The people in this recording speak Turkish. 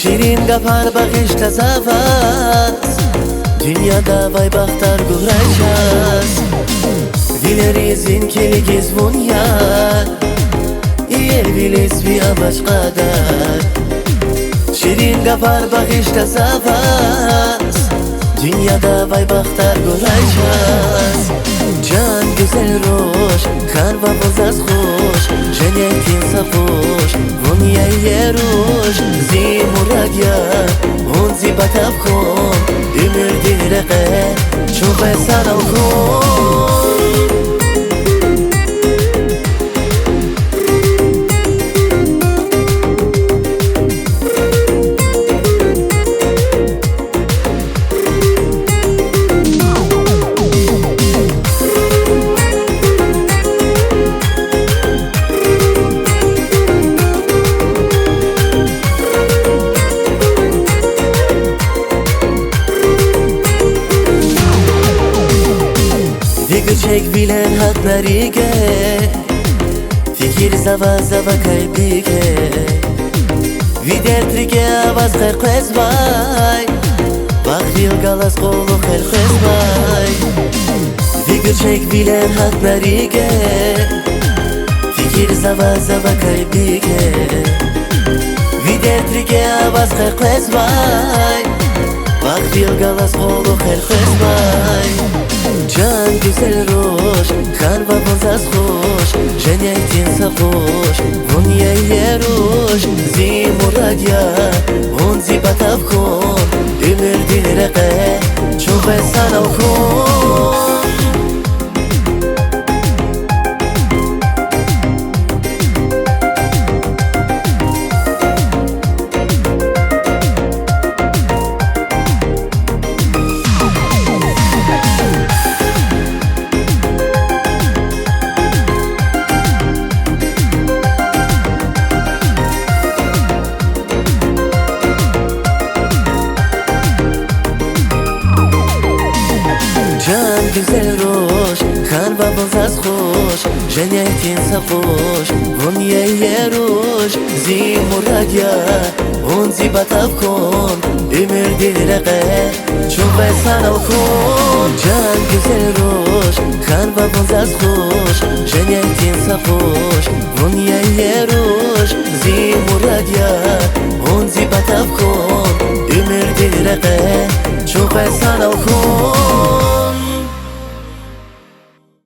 Şirin kapar bakışta zavaz, dünyada vay baktar kuracağız. Dileriz inkiligiz bunya, yerbiliz bir amaç kadar. Şirin kapar bakışta zavaz, dünyada vay baktar kuracağız. Can güzel roş, karvamız az hoş, cennetin safoş, bunya yeruş. Zi muradya, un zi batavkon, ümür direke, çok esan alkon. Çek bilen haklarıge, fikir zava zava kalbige. Videtrige avaz kırkız vay, bakil galas kolu kırkız vay. Fikir çek bilen haklarıge, fikir zava zava kalbige. Videtrige avaz kırkız vay, bakil galas kolu kırkız vay. Can güzel roş, karvamız az hoş, cennetin safoş, bunya yeruş. Zi muradya, un zi batavkon, ümür direke, çok esan alkon. Can güzel roş, karvamız az hoş, cennetin safoş, bunya yeruş. Zi muradya, un zi batavkon, ümür direke, çok esan alkon. Can güzel roş, karvamız az hoş, cennetin safoş, bunya yeruş. Zi muradya, un zi batavkon.